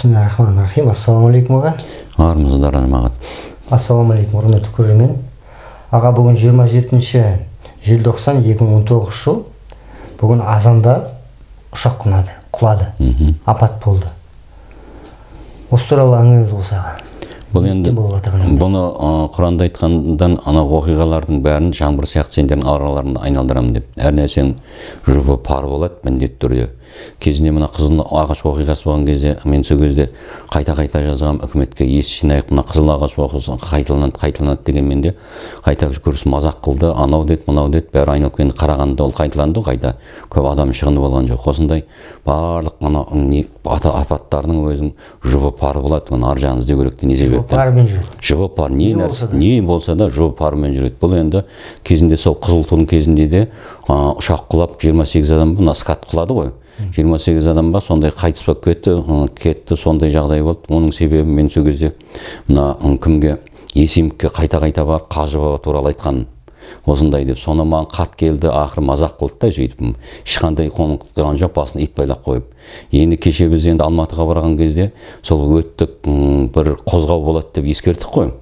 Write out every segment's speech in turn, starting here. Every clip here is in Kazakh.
Бисмиллахиррахманиррахим. Ассалаумалейкум аға. Армысыздар Ағат. Ассалаумалейкум, құрметті көрермен. Аға, бүгін 27 желтоқсан 2019 жыл. Бүгін Азанда ұшақ құлады. Апат болды. Осы туралы әңгімеңіз болса аға. Бұл енді бұны Құранда айтқандан ана оқиғалардың бәрін жаңбыр сияқты сендердің араларында айналдырамын деп. Әр нәрсенің жұбы пар болады міндетті түрде. Кезінде мына қызыл ағаш оқиғасы болған кезде мен сол кезде қайта жазғам үкіметке ес жинайық, мына қызыл ағаш оқиғасы қайталанады дегенмен де қайта көрсін мазақ қылды, анау деді, мынау деді, бәрі айналып келді. Қарағандыда ол қайталанды, қайта көп адам шығыны болған жоқ. Осындай барлық мына апаттардың өзінің жұбы пар болады. Оны ар жағын іздеу керек те, не себепті? Жұбы пар не болса да жұбы парымен жүреді. Бұл енді кезінде сол қызыл тудың кезінде де ұшақ құлап 28 адам мына скат құлады ғой. 28 адам ба сондай қайтыс болып кетті, сондай жағдай болды. Оның себебі мен сол кезде мына кімге Есимовке қайта барып Қажы баба туралы айтқан осындай деп. Соны маған хат келді, ақыры мазақ қылды да сөйтіп. Ешқандай қоңықтаған жоқ, басына ит байлап қойып. Енді кеше біз енді Алматыға барған кезде сол өттік бір қозғау болады деп ескерттік қой.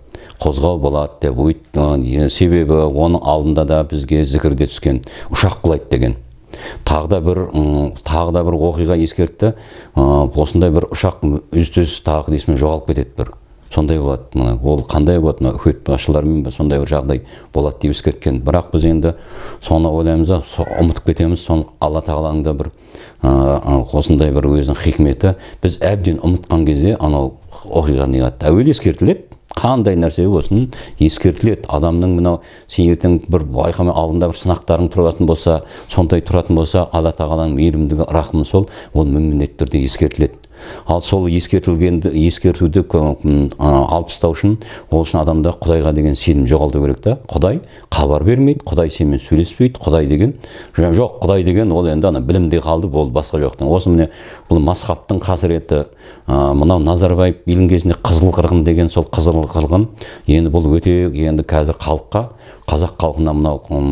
Қозғау болады деп, себебі оның алдында да бізге зікірде түскен ұшақ құлайды деген. Тағы да бір оқиға ескертті. Осындай бір ұшақ үз-түз тағы дейсімен жоғалып кетеді бір. Сондай болады. Ол қандай болады? Үкімет басшыларымен сондай бір жағдай болады деп ескерткен. Бірақ біз енді соны ойлаймыз, ұмытып кетеміз. Соны Алла тағаланың да бір осындай бір өзінің хикметі. Біз әбден ұмытқан кезде анау оқиға не болады? Әуелі ескертіледі. Қандай нәрсе болсын ескертіледі. Адамның мынау сен ертең бір байқамай алдында бір сынақтарың тұратын болса, сондай тұратын болса, Алла тағаланың мейірімдігі, рахымы сол, ол міндетті түрде ескертіледі. Ал сол ескертуді алып тастау үшін, ол үшін адамда Құдайға деген сенім жоғалту керек та. Құдай хабар бермейді, Құдай сенімен сөйлеспейді, Құдай деген жоқ, Құдай деген ол енді білімде қалды, болды, басқа жоқ. Осы міне бұл мазһабтың қасіреті, мынау Назарбаев билген кезінде қызыл қырғын деген сол қызыл қырғын, енді бұл өте енді қазір қазақ халқына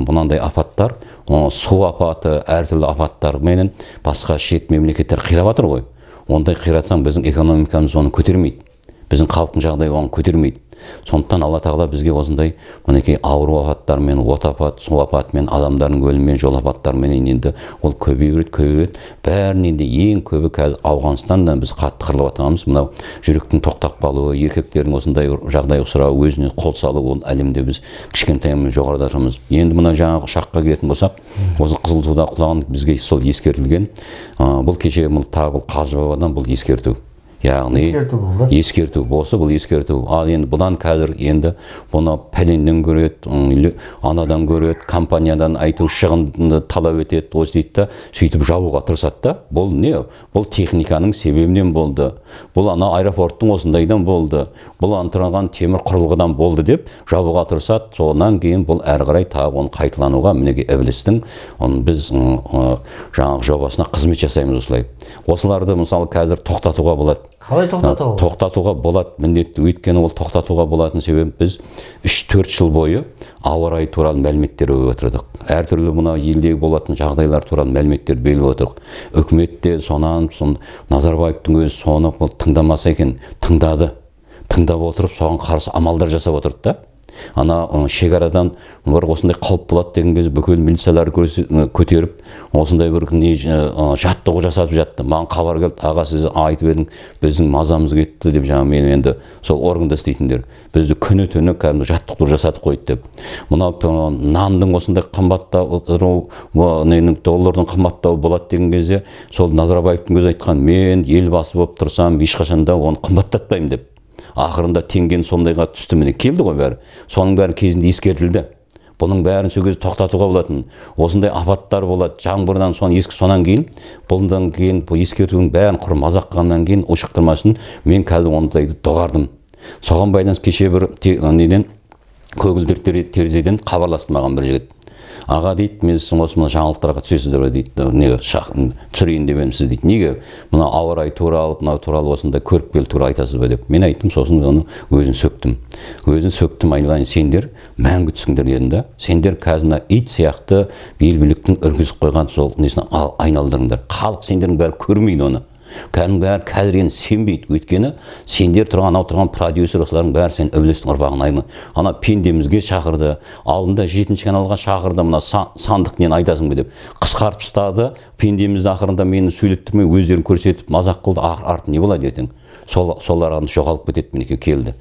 мынандай апаттар, су апаты, әртүрлі апаттар менен басқа шет мемлекеттер қирап жатыр ғой. Ондай қиратсаң біздің экономикамыз оны көтермейді. Біздің халықтың жағдайы оны көтермейді. Сондықтан Алла тағала бізге осындай мінекей ауру апаттармен, от апат, су апатымен, адамдардың өліммен, жол апаттарымен енді ол көбейеді. Бәрінен де ең көбі қазір Ауғанстанда біз қатты қырылып жатқанымыз мынау жүректің тоқтап қалуы, еркектердің осындай жағдай ұшырауы, өзіне қол салуы, ол әлемде біз кішкентайымыз жоғарыда тұрмыз. Енді мына жаңағы ұшаққа келетін болсақ, осы қызыл суда құлаған бізге сол ескертілген. Бұл кеше тағы Қажы бабадан бұл ескерту. Яғни ескерту болса, бұл ескерту. Ал енді бұдан қазір енді бұны пәленнен көреді, анадан көреді, компаниядан айту шығынды талап етеді, осы дейді да, сөйтіп жауға тырысады да. Бұл не? Бұл техниканың себебінен болды. Бұл ана аэропорттың осындайдан болды. Бұл антыраған темір құрылғыдан болды деп жауға тырысады. Содан кейін бұл әрі қарай тағы оны қайталануға мінеге іблістің біз жаңағы жобасына қызмет жасаймыз осылай. Осыларды мысалы қазір тоқтатуға болады. Қалай тоқтатуға? Тоқтатуға болады міндетті. Өйткені ол тоқтатуға болатын себебі біз 3-4 жыл бойы ауа райы туралы мәліметтер беріп отырдық. Әртүрлі мына елдегі болатын жағдайлар туралы мәліметтер беріп отырдық. Үкіметте Назарбаевтың өзі соны тыңдамаса екен, тыңдап отырып, соған қарсы амалдар жасап отырды да. Ана шекарадан бір осындай қауіп болады деген кезде бүкіл милициялар көтеріп, осындай бір жаттығу жасатып жатты. Маған хабар келді, аға сіз айтып едіңіз, біздің мазамыз кетті деп, жаңа мен енді сол органда істейтіндер. Бізді күні-түні кәдімгі жаттықтыру жасатып қойды деп. Мына нандың осындай қымбаттауы, доллардың қымбаттауы болады деген кезде, сол Назарбаевтың өзі айтқан, мен елбасы болып тұрсам, ешқашанда оны қымбаттатпаймын деп. Ақырында теңгені сондайға түсті, міне келді ғой бәрі. Соның бәрі кезінде ескертілді. Бұның бәрін сол кезде тоқтатуға болатын. Осындай апаттар болады, жаңбырдан сонан кейін, бұлдан кейін бұл ескертудің бәрін құр мазақ қылғаннан кейін ушықтырмасын, мен қазір ондайды доғардым. Соған байланысты кеше бір көгілдір терезеден хабарласты маған бір жігіт. Аға дейді, мен сіздің осы жаңалықтарға түсесіздер дейді, түсірейін деп едім сіз дейді. Неге? Мына ауа райы туралы, мынау туралы осындай көріпкел туралы айтасыз ба деп. Мен айттым, сосын оны өзін сөктім, айналайын, сендер мәңгі түсіңдер дедім да. Сендер қазір ит сияқты ел биліктің үргізіп қойған сол несін айналдырыңдар. Халық сендердің бәрі көрмейді оны. Кәдімгі бәрі қазір енді сенбейді. Өйткені сендер тұрған, анау тұрған продюсер осылардың бәрі сен өвлестің ұрпағын аймы. Ана пендемізге шақырды, алдында 7-ші каналға шақырды, мына сандық нені айтасың бе деп. Қысқартып ұстады, пендемізді ақырында мені сөйлеп тұрмай өздерін көрсетіп мазақ қылды, арты не болады ертең. Солар жоғалып кетеді, мінекей келді.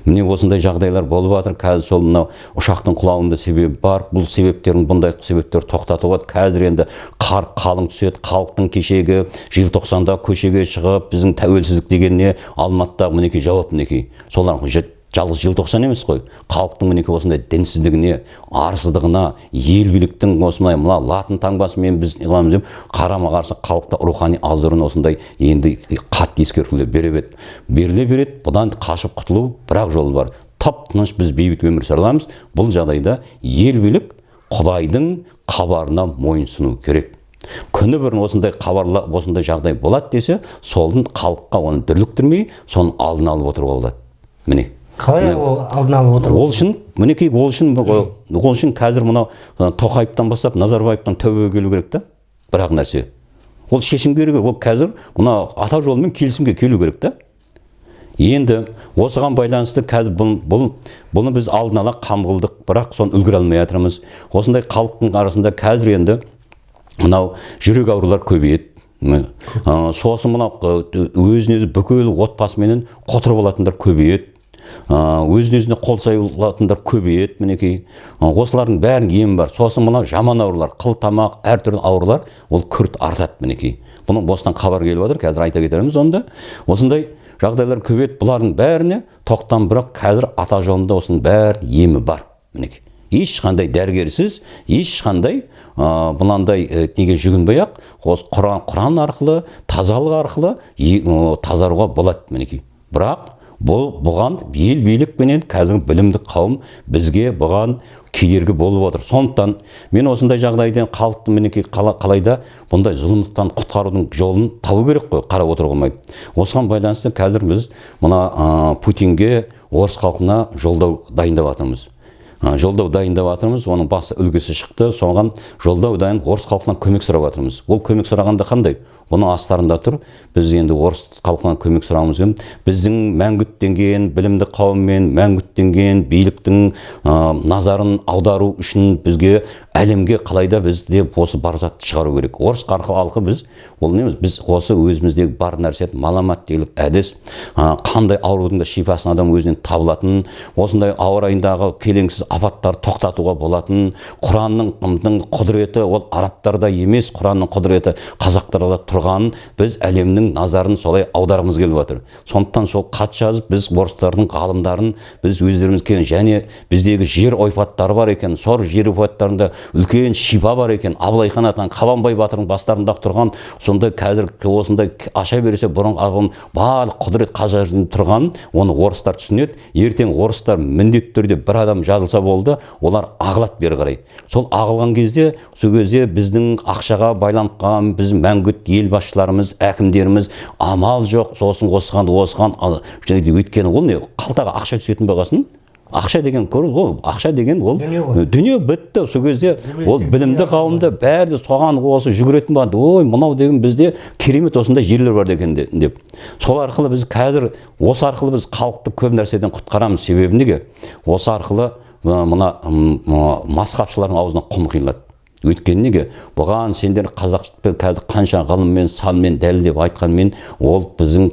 Міне осындай жағдайлар болып жатыр. Қазір сол мынау ұшақтың құлауында себебі бар. Бұл себептерін, бұндай себептер тоқтатуға қазір енді қар қалың түседі. Халықтың кешегі желтоқсанда көшеге шығып, біздің тәуелсіздік дегеніне Алматыдағы мінекей жауап мінекей. Солар жалғыз желтоқсан емес қой. Халықтың мінекей осындай дінсіздігіне, арсыздығына, ел биліктің осындай мына латын таңбасымен біз қыламыз деп қарама-қарсы халықта рухани аздырын осындай енді қатты ескертулер беріле береді. Бұдан қашып құтылу бірақ жол бар. Тап-тыныш біз бейбіт өмір сүреміз. Бұл жағдайда ел билік Құдайдың хабарына мойынсыну керек. Күні бірін осындай хабарлар, осындай жағдай болады десе, солдың халыққа оны дүрліктірмей, соның алдын алып отыруға болады. Міне. Қалай ол алдын алып отыр? Ол үшін қазір мынау Тоқаевтан бастап Назарбаевтан тәубеге келу керек та. Бірақ нәрсе. Ол шешім керек. Ол қазір мына ата жолымен келісімге келу керек та. Енді осыған байланысты қазір бұны біз алдын ала қамғылдық, бірақ соны үлгере алмай жатырмыз. Осындай халықтың арасында қазір енді мынау жүрек аурулар көбейеді. Сосын мынау өзіне бүкіл отбасыменен қотырып алатындар көбейеді. Өзіне қол сайылатындар көбейеді, мінекей. Осылардың бәрінің емі бар. Сосын мынау жаман аурулар, қыл-тамақ, әртүрлі аурулар, ол күрт артады, мінекей. Бұның бостан хабар келіп отыр, қазір айта кетерміз онда. Осындай жағдайлар көбейеді. Бұлардың бәріне тоқтам, бірақ қазір ата жолында осының бәрі емі бар, мінекей. Ешқандай дәрігерсіз, ешқандай бұнандай неге жүгінбей-ақ, Құран арқылы, тазалық арқылы тазаруға болады, мінекей. Бірақ бұған ел билікпенен қазір білімді қауым бізге бұған кедергі болып отыр. Сондықтан мен осындай жағдайдан халықты мінекей қалайда бұндай зұлымдықтан құтқарудың жолын табу керек қой, қарап отыруға болмайды. Осыған байланысты қазір біз мына Путинге, орыс халқына жолдау дайындап жатырмыз. Оның басы үлгісі шықты, соған жолдау дайын орыс халқынан көмек сұрап жатырмыз. Ол көмек сұрағанда қандай? Бұның астарында тұр, біз енді орыс халқынан көмек сұрауымыз керек. Біздің мәңгүттенген білімді қауыммен, мәңгүттенген биліктің назарын аудару үшін бізге әлемге қалайда бізде осы барзатты шығару керек. Орыс халқы біз, ол неміз, біз осы өзіміздегі бар нәрсе, маламат дегілік әдіс, қандай аурудың да шипасын адам өзінен табылатын, осындай ауа райындағы келеңсіз апаттар тоқтатуға болатын, Құранның құдіреті ол арабтарда емес, Құранның құдіреті қазақтарда тұрған, біз әлемнің назарын солай аударғымыз келіп отыр. Сондықтан сол хат жазып, біз орыстардың ғалымдарын біз өздеріміз келген, және біздегі жер ойпаттары бар екен, сор жер ойпаттарында үлкен шипа бар екен. Абылай хан атқан Қабанбай батырдың бастарында тұрған, сонда қазір осындай аша берсе бұрын барлық құдірет қажырын тұрған, оны орыстар түсінеді. Ертең орыстар міндетті түрде бір адам жазылса болды, олар ағылады бері қарай. Сол ағылған кезде, сол кезде біздің ақшаға байланған, біз мәңгүт ел басшыларымыз, әкімдеріміз амал жоқ, сосын осыған өйткені ол не? Қалтаға ақша түсетін бағасын? Ақша деген ақша деген ол дүние бітті. Сол кезде ол білімді қауымда бәрі соған осы жүгіретін бар. Ой, мынау деген бізде керемет осындай жерлер бар екен деп. Сол арқылы біз қазір осы арқылы біз халықты көп нәрседен құтқарамыз. Себебі неге? Осы арқылы мына масқапшылардың аузына құм құйылады. Өйткені неге? Бұған сендер қазақстан қазір қанша ғылыммен, санмен дәлелдеп айтқанмен, ол біздің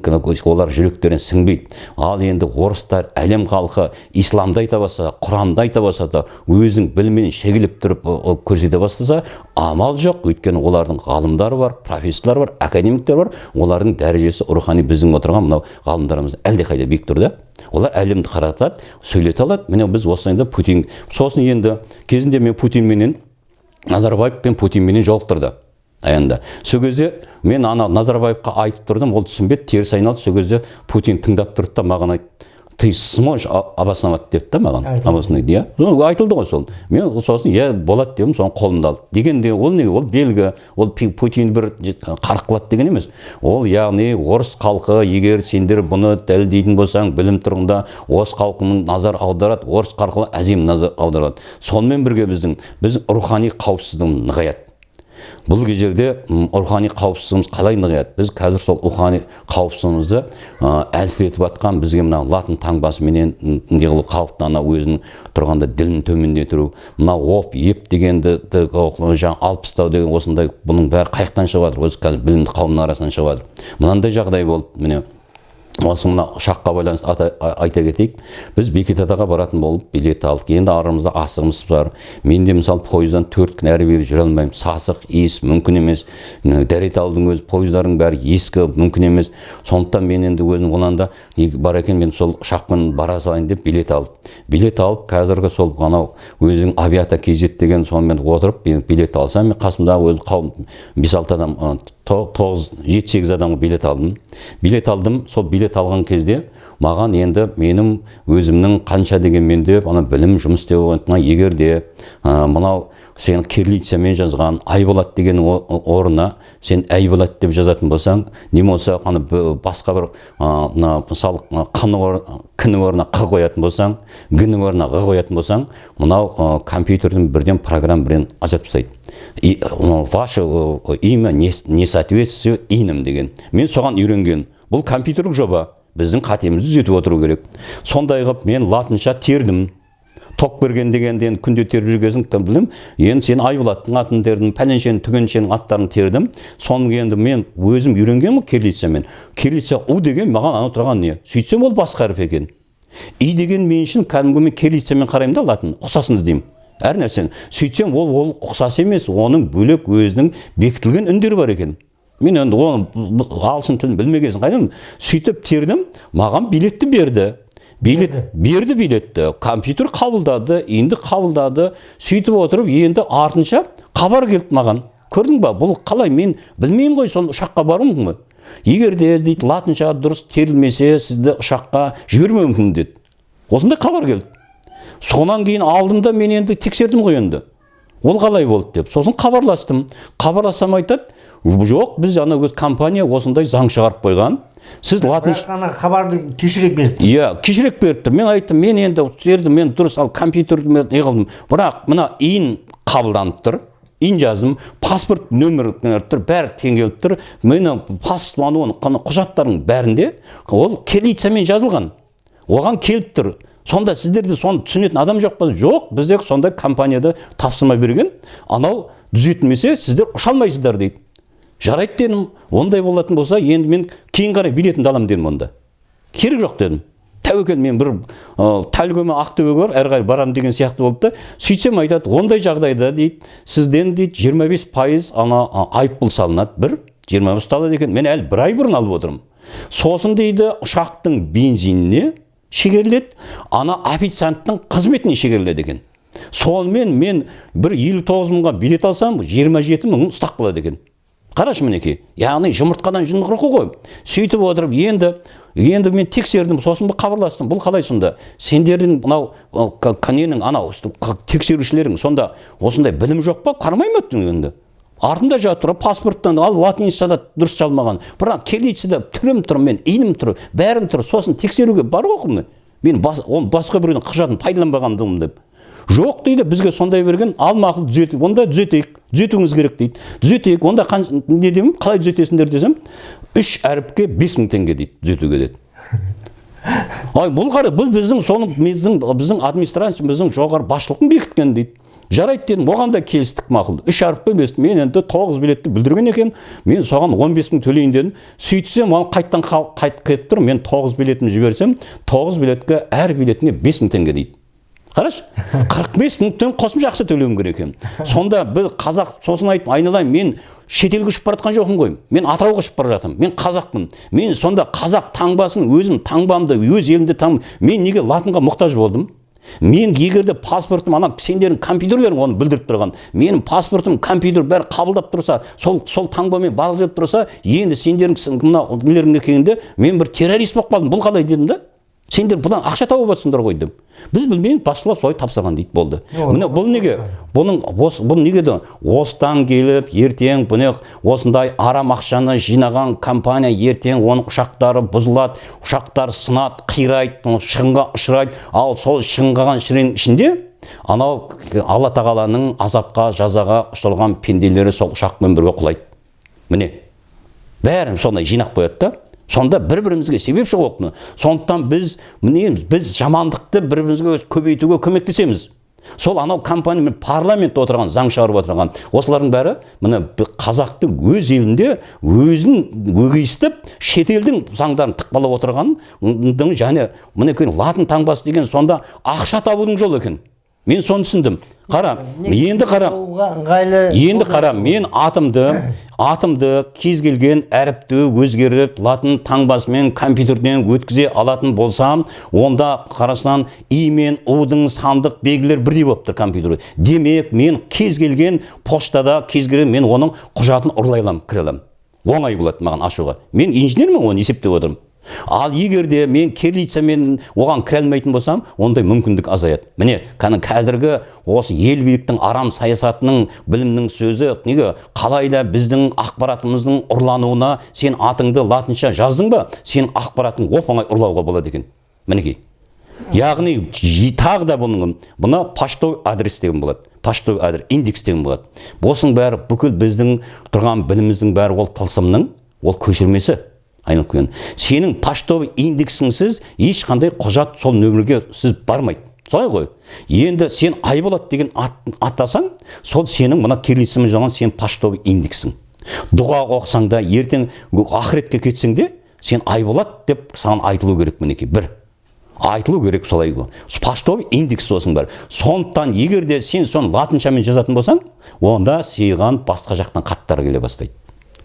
олар жүректерін сіңбейді. Ал енді орыстар, әлем халқы исламды айта бастаса, Құранды айта бастаса, өзінің біліммен шегелеп тұрып көрсете бастаса, амал жоқ. Өйткені олардың ғалымдары бар, профессорлар бар, академиктер бар. Олардың дәрежесі рухани біздің отырған мынау ғалымдарымыз әлдеқайда биік тұр да. Олар әлемді қаратады, сөйлете алады. Міне біз осында Путин, сосын енді кезінде мен Путинменен Назарбаев пен Путинменен жолықтырды. Аянда. Сол кезде мен Назарбаевқа айтып тұрдым, ол түсінбеді, теріс айналды. Сол кезде Путин тыңдап тұрды да маған айтты: «Ты сможешь обосновать?» деп та маған. Айтылды ғой сол. Мен сосын болады дедім, соны қолымда алды. Дегенде ол не? Ол белгі, ол Путин бір қарық қылады деген емес. Ол яғни орыс халқы, егер сендер бұны дәлелдейтін болсаң, білім тұрғында орыс халқының назар аударады, орыс халқы әзім назар аударады. Сонымен бірге біз рухани қауіпсіздігіміз нығаяды. бұл жерде рухани қауіпсіздігіміз қалай нығаяды? Біз қазір сол рухани қауіпсіздігімізді әлсіретіп жатқан бізге мына латын таңбасыменен неғылу халықтың ана өзінің тұрғанда ділін төмендетіру, мына оп, еп дегенді жаңа алып тастау деген осындай, бұның бәрі қайықтан шығып жатыр, осы қазір білімді қауымның арасынан шығып жатыр. Мынандай жағдай болды, міне. Осы мына ұшаққа байланысты айта кетейік. Біз Бекетатаға баратын болып билет алдық. Енді арамызда асығымыз бар. Мен де мысалы пойыздан 4 күн әрі бері жүре алмаймын. Сасық, иіс мүмкін емес. Дәреталдың өзі пойыздардың бәрі ескі, мүмкін емес. Сондықтан мен енді өзім онанда бар екен, мен сол ұшақпен бара салайын деп билет алдым. Билет алып, қазіргі сол анау өзің авиата KZ деген сонымен отырып билет алсам, мен қасымдағы өзім қауым 5-6 адам 7-8 адамға билет алдым. Билет алдым, сол билет алған кезде маған енді менің өзімнің қанша деген менде білім жұмыс істеп отырған, егер де мынау сен кириллицамен жазған Айболат деген орнына сен Айболат деп жазатын болсаң, не болса басқа бір мысалы кіні орнына қ қоятын болсаң, гіні орнына ғы қоятын болсаң, мынау компьютердің бірден программа бірден ажыратып тастайды. Ваше имя не соответствует инам деген. Мен соған үйренген. Бұл компьютерлік жоба. Біздің қатемізді түзетіп отыру керек. Сондай қылып мен латынша тердім. Тоқ берген дегенде күнде теріп жүргесін білдім. Енді сен Айболаттың атын тердім, пәленшенің түгеншенің аттарын тердім. Соның енді мен өзім үйренгенмін кириллицамен. Кириллица у деген маған анау тұрған не? Сөйтсем ол басқа әріп екен. И деген мен үшін кәдімгі мен кириллицамен қараймын да латын, ұқсасын іздеймін. Әр нәрсені. Сөйтсем ол ұқсас емес, оның бөлек өзінің бекітілген үндері бар екен. Мен енді оны ағылшын тілін білмегесін қайдам. Сөйтіп тердім, маған билетті берді. Берді билетті. Компьютер қабылдады, енді қабылдады. Сөйтіп отырып, енді артынша хабар келді маған. Көрдің ба, бұл қалай, мен білмеймін ғой, соны ұшаққа баруым мүмкін бе? Егер де дейді латынша дұрыс терілмесе, сізді ұшаққа жібермеуім мүмкін деді. Осындай хабар келді. Сонан кейін алдым да мен енді тексердім ғой енді. Ол қалай болды деп. Сосын хабарластым. Хабарласам айтады, жоқ, біз ана өз компания осындай заң шығарып қойған. Сіз латынша хабарды кешірек берді. Иә, кешірек берді. Мен айттым, мен енді тердім, мен дұрыс ал компьютерді мен неғылдым. Бірақ мына ин қабылданып тұр. Ин жаздым, паспорт нөмірі тұр, бәрі тең келіп тұр. Мені паспорт құжаттардың бәрінде ол кириллицамен жазылған. Оған келіп тұр. Сонда сіздерде соны түсінетін адам жоқ па? Жоқ, біздегі сондай компанияда тапсырма берген. Анау түзетілмесе, сіздер ұша алмайсыздар дейді. Жарайды дедім. Ондай болатын болса, енді мен кейін қарай билетімді аламын дедім онда. Керек жоқ дедім. Тәуекел мен бір тәлгөме Ақтөбеге бар, әрі қарай барам деген сияқты болды да. Сөйтсем айтады, ондай жағдайда дейді, сізден дейді 25% айыппұл салынады. Бір 25 ұсталады екен. Мен әлі бір ай бұрын алып отырмын. Сосын дейді, ұшақтың бензиніне шегеріледі, ана официанттың қызметіне шегеріледі екен. Сонымен мен бір 59 мыңға билет алсам, 27 мыңын ұстақ болады екен. Қарашы мінеке, яғни жұмыртқадан жүн құрқы ғой. Сөйтіп отырып, енді мен тексердім, сосын хабарластым. Бұл қалай сонда? Сендердің мынау каненің анау тексерушілерің сонда осындай білім жоқ па? Қармай ма енді? Артында жатыр, паспорттан ал латинцада дұрыс жалмаған. Бірақ кириллицада түрім тұр, мен инім тұр, бәрім тұр. Сосын тексеруге бар ғой. Мен басқа біреудің құжатын пайдаланбағандығым деп. Жоқ дейді, бізге сондай берген, ал мақұл түзетейік. Онда түзетейік. Түзетуіңіз керек дейді. Түзетейік. Онда не деймін? Қалай түзетесіңдер десем, 3 әріпке 5.000 теңге дейді, түзетуге дейді. Ай, бұл қара, бұл біздің администрация, біздің жоғары басшылықтың бекіткен дейді. Жарайды дедім, оған да келістік мақұл. 3 әріппен бестім. Мен енді 9 билетті білдірген екен. Мен соған 15 мың төлейін дедім. Сөйтсем, оны қайттан кетіп тұр. Мен 9 билетімді жіберсем, 9 билетке әр билетіне 5 мың теңге дейді. Қараш, 45 мың теңге қосымша ақша төлеуім керек екен. Сонда біз қазақ, сосын айтып, айналайын, мен шетелге ұшып бара жатқан жоқпын ғой. Мен Атырауға ұшып бара жатырмын. Мен қазақпын. Мен сонда қазақ таңбасын өзім таңбамды, өз елімді мен неге латынға мұқтаж болдым? Мен егерде паспортым, ана сендердің компьютерлерің оны білдіріп тұрған. Менің паспортым, компьютер бәрі қабылдап тұрса, сол таңбамен балық жетіп тұрса, енді сендердің мына нелеріңе келгенде мен бір террорист болып қалдым. Бұл қалай дедім да? Сендер бұдан ақша тауып жатсыңдар ғой деп. Біз білмеймін, басшылар солай тапсырған дейді болды. Міне бұл неге? Бұл неге де осыдан келіп, ертең бұны осындай арам ақшаны жинаған компания ертең оның ұшақтары бұзылады, ұшақтар сынады, қирайды, шығынға ұшырайды. Ал сол шығынған шірен ішінде анау Алла тағаланың азапқа жазаға ұшыралған пенделері сол ұшақпен бірге құлайды. Міне бәрін сондай жинақ қояды да, сонда бір-бірімізге себепші болыпмыз. Сондықтан біз жамандықты бір-бірімізге көбейтуге көмектесеміз. Сол анау компания, парламентте отырған, заң шығарып отырған, осылардың бәрі міне қазақтың өз елінде өзін өгейістіп, шетелдің заңдарын тықпалап отырғанын және міне латын таңбасы деген сонда ақша табудың жолы екен. Мен соны түсіндім. Қара, енді қара, мен атымды кез келген әріпті өзгеріп, латын таңбасымен компьютерден өткізе алатын болсам, онда қарасынан и мен у-дың сандық белгілер бірдей болып тұр компьютерде. Демек, мен кез келген поштада, мен оның құжатын ұрлай аламын, кіре аламын. Оңай болады маған ашуға. Мен инженермін, оны есептеп отырмын. Ал егерде мен кириллицамен оған кіре алмайтын болсам, ондай мүмкіндік азаяды. Міне, қазіргі осы ел биліктің арам саясатының білімнің сөзі, неге қалайда біздің ақпаратымыздың ұрлануына сен атыңды латынша жаздың ба, сен ақпаратын оп-оңай ұрлауға болады екен. Мінекей. Яғни тағы да бұны поштовый адрес деген болады. Поштовый адрес, индекс деген болады. Осының бәрі бүкіл біздің тұрған біліміміздің бәрі ол тылсымның, ол көшірмесі. Айналып келген. Сенің поштовый индексіңсіз ешқандай құжат сол нөмірге сіз бармайды. Солай ғой. Енді сен Айболат деген атасаң, сол сенің мына кириллицамен жазған сен поштовый индексің. Дұға оқысаң да, ертең ақыретке кетсең де, сен Айболат деп саған айтылу керек мінекей. Бір. Айтылу керек солай ғой. Поштовый индекс осың бар. Сондықтан егер де сен соны латыншамен жазатын болсаң, онда сыйған басқа жақтан хаттар келе бастайды.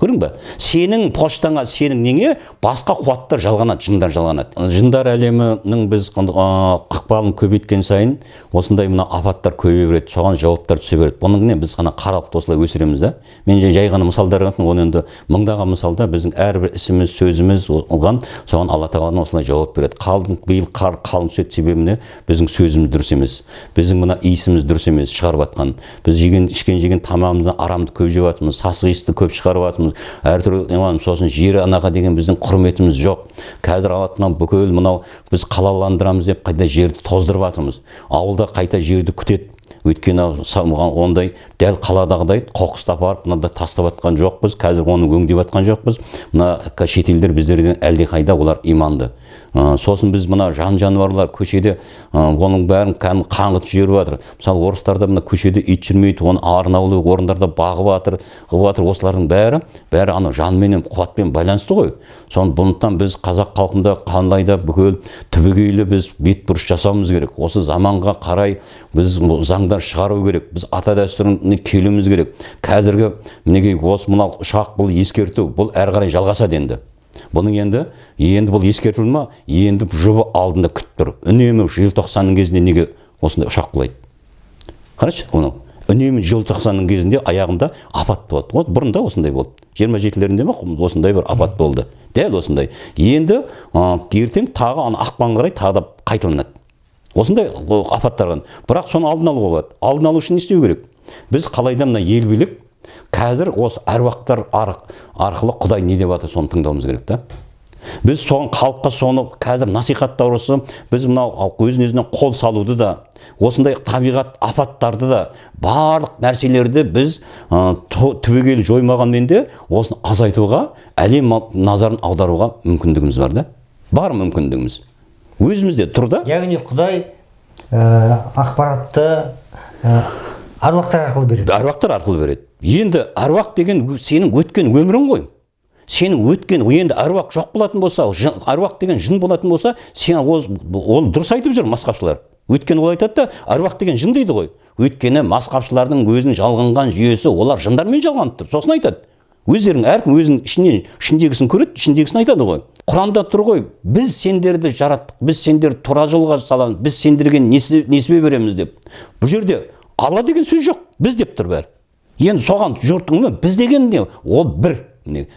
Көрдің бе? Сенің поштаңа, сенің неңе басқа қуаттар жалғанады, жындар жалғанады. Жындар әлемінің біз ықпалын көбейткен сайын, осындай мына апаттар көбейе береді, соған жауаптар түсе береді. Бұның не біз ғана қаралықты осылай өсіреміз да. Мен жай ғана мысалдар айтып, оны енді мыңдаған мысалда біздің әрбір ісіміз, сөзіміз оған соған Алла тағала осылай жауап береді. Биыл қар қалың түседі себебіне біздің сөзіміз дұрыс емес. Біздің мына иісіміз дұрыс емес, шығарып жатқан. Біз жеген тамағымыздан арамды көп жеп жатырмыз, сасық иісті көп шығарып жатырмыз. Әртүрлі сосын жері анаға деген біздің құрметіміз жоқ. Қазір алатынан бүкіл мынау біз қалаландырамыз деп қайта жерді тоздырып жатырмыз. Ауылда қайта жерді күтеді. Өйткені ондай дәл қаладағыдай қоқысты апарып мынада тастап жатқан жоқпыз. Қазір оны өңдеп жатқан жоқпыз. Мына шетелдер біздерден әлдеқайда олар иманды. Сосын біз мына жануарлар көшеде оның бәрін қаңғытып жіберіп жатыр. Мысалы орыстарда мына көшеде ит жүрмейді, оны арнаулы орындарда бағып жатыр. Осылардың бәрі ана жанменен қуатпен байланысты ғой. Бұндықтан біз қазақ халқында қандайда бүкіл түбегейлі біз бетбұрыс жасауымыз керек. Осы заманға қарай біз заңдар шығару керек. Біз ата дәстүріне келуіміз керек. Қазіргі мінекей осы мынау ұшақ бұл ескерту, бұл әрі қарай жалғасады енді. Бұның енді бұл ескертілді ма, енді жұбы алдында күтіп тұр. Үнемі желтоқсанның кезінде неге осындай ұшақ құлайды? Қарашы, оны үнемі желтоқсанның кезінде аяғында апат болады. Бұрында осындай болды. 27-лерінде ме осындай бір апат болды. Дәл осындай. Енді ертең тағы ақпан қарай тағы да қайталанады. Осындай апаттардан. Бірақ соны алдын алуға болады. Алдын алу үшін не істеу керек? Біз қалайда мына ел билік қазір осы әруақтар арқылы Құдай не деп жатыр, соны тыңдауымыз керек та. Біз халыққа соны қазір насихаттау үшін біз мынау өзіне қол салуды да, осындай табиғат апаттарды да, барлық нәрселерді біз түбегейлі жоймағанмен де осыны азайтуға, әлем назарын аударуға мүмкіндігіміз бар да. Бар мүмкіндігіміз. Өзімізде тұр да. Яғни Құдай ақпаратты аруақтар арқылы береді. Аруақтар арқылы береді. Енді аруақ деген сенің өткен өмірің ғой. Сенің өткен, енді аруақ жоқ болатын болса, аруақ деген жын болатын болса, сен ол дұрыс айтып жүр масқапшылар. Өткен ол айтады да, аруақ деген жын дейді ғой. Өткені масқапшылардың өзінің жалғанған жүйесі, олар жындармен жалғанып тұр. Сосын айтады. Өздерің әркім өзінің ішіндегісін көреді, ішіндегісін айтады ғой. Құранда тұр ғой, біз сендерді жараттық, біз сендерді тура жолға саламыз, біз сендерге несібе береміз деп. Бұл жерде Алла деген сөз жоқ, біз деп тұр бәрі. Енді соған жұрттың біз деген не? Ол бір.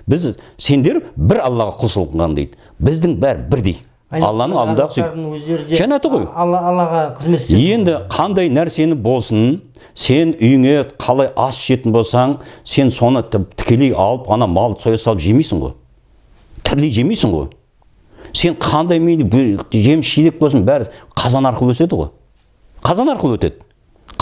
Біз сендер бір Аллаға құлшылық қылған дейді. Біздің бәрі бірдей. Алланың алдындағы жәннаты ғой. Аллаға қызмет істейді. Енді қандай нәрсені болсын, сен үйіңе қалай ас ішетін болсаң, сен соны тікелей алып, ана мал соя салып жемейсің ғой. Тірілей жемейсің ғой. Сен қандай жеміс жидек болсын, бәрі қазан арқылы өседі ғой. Қазан арқылы өтеді.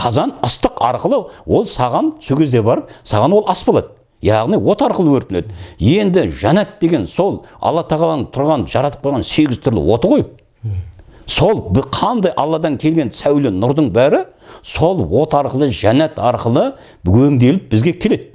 қазан ыстық арқылы ол саған сол кезде барып саған ол ас болады, яғни от арқылы өртенеді. Енді жәннат деген сол Алла тағаланың тұрған жаратып қойған 8 түрлі оты ғой. Сол қандай Алладан келген сәуле нұрдың бәрі сол от арқылы, жәннат арқылы өңделіп бізге келеді.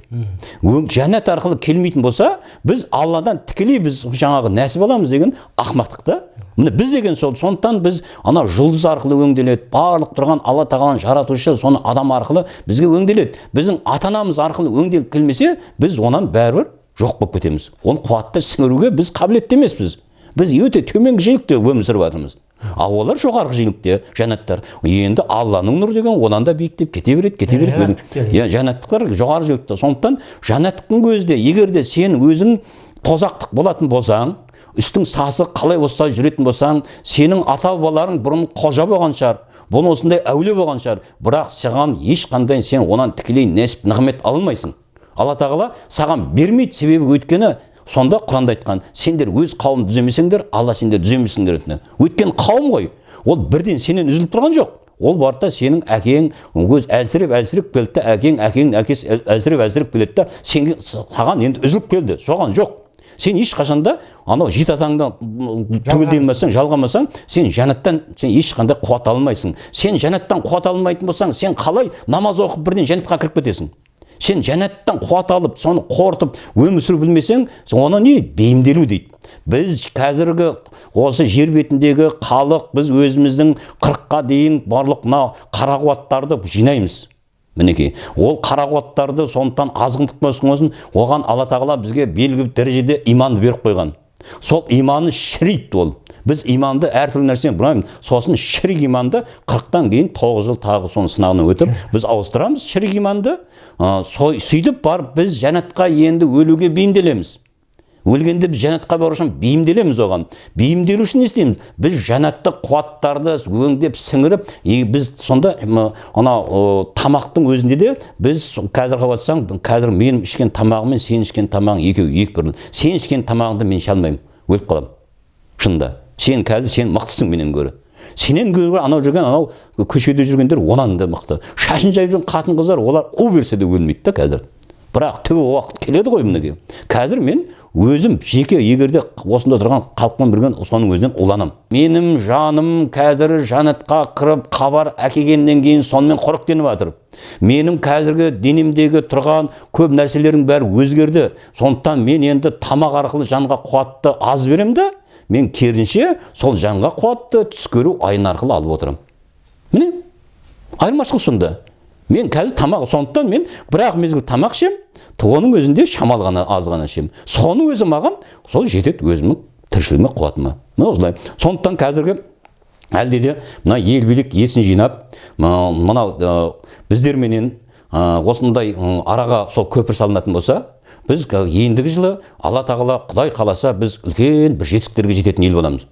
Жәннат арқылы келмейтін болса, біз Алладан тікелей біз жаңағы нәсіп аламыз деген ақымақтық та. Міне біз деген сол, сондықтан біз ана жұлдыз арқылы өңделеді, барлық тұрған Алла тағаланың жаратушы соны адам арқылы бізге өңделеді. Біздің ата-анамыз арқылы өңделіп келмесе, біз онан бәрібір жоқ болып кетеміз. Ол қуатты сіңіруге біз қабілетті емеспіз. Біз өте төменгі жиілікте өмір сүріп жатырмыз. Ал олар жоғарғы жиілікте, жәннаттар. Енді Алланың нұры деген онан да биіктеп кете береді. Жәннаттықтар жоғарғы жиілікте. Сондықтан жәннаттың көзде, егер де сен өзің тозақтық болатын болсаң, үстің сасы қалай осылай жүретін болсаң, сенің ата-бабаларың бұрын қожа болған шығар, бұл осындай әулие болған шығар, бірақ саған ешқандай сен онан тікелей нәсіп нығмет алмайсың. Алла тағала саған бермейді, себебі өйткені сонда Құранда айтқан, сендер өз қауым түземесеңдер, Алла сендер түземесіңдер. Өйткені қауым ғой, ол бірден сенен үзіліп тұрған жоқ. Ол барда сенің әкең өз әлсіреп келді, әкең әкесі әлсіреп келді, саған енді үзіліп келді, соған жоқ. Сен ешқашанда анау жеті атаңды түгелдемесең, жалғамасаң, сен жәннаттан ешқандай қуат алмайсың. Сен жәннаттан қуат алмайтын болсаң, сен қалай намаз оқып бірден жәннатқа кіріп кетесің? Сен жәннаттан қуат алып, соны қорытып, өмір сүріп білмесең, оны не? Бейімделу дейді. Біз қазіргі осы жер бетіндегі халық, біз өзіміздің 40-қа дейін барлық қара қуаттарды жинаймыз. Мінекей, ол қара қуаттарды сондықтан азғындық болсын, оған Алла тағала бізге белгілі дәрежеде иман беріп қойған. Сол иманы шірейді ол. Біз иманды әртүрлі нәрсені бұлаймыз. Сосын шірік иманды 40-тан кейін 9 жыл тағы соны сынағынан өтіп, біз ауыстырамыз шірік иманды. Сөйтіп барып біз жәннатқа енді өлуге бейімделеміз. Өлгенде біз жәннатқа бару үшін бейімделеміз оған. Бейімделу үшін не істейміз? Біз жәннатты қуаттарды өңдеп сіңіріп, біз сонда тамақтың өзінде де біз қазір қабатсаң, қазір менің ішкен тамағым мен сен ішкен тамағың екеуі екі бірлі. Сен ішкен тамағыңды мен іше алмаймын, өліп қаламын. Шынында. Сен қазір сен мықтысың менен гөрі. Сенен гөрі анау жүрген, анау көшеде жүргендер онан да мықты. Шашын жайып жүрген қатын қыздар, олар у берсе де өлмейді да қазір. Бірақ түбі уақыт келеді ғой мінеге. Қазір мен өзім жеке егерде осында тұрған халықпен бірген соның өзінен уланам. Менің жаным қазір жәннатқа кіріп хабар әкелгеннен кейін сонымен қоректеніп жатыр. Менің қазіргі денемдегі тұрған көп нәрселердің бәрі өзгерді. Сондықтан мен енді тамақ арқылы жанға қуатты аз берем де, мен керінше сол жанға қуатты түс көру айын арқылы алып отырам. Міне, айырмашылық сонда. Мен қазір тамақ, сондықтан мен бірақ мезгіл тамақ ішем, оның өзінде шамал ғана аз ғана ішем. Соның өзі маған сол жетеді өзімнің тіршілігіме қуатыма. Міне осылай. Сондықтан қазіргі әлде де мына ел билік есін жинап, мынау біздерменен осындай араға сол көпір салынатын болса, біз ендігі жылы Алла тағала Құдай қаласа біз үлкен бір жетістіктерге жететін ел боламыз.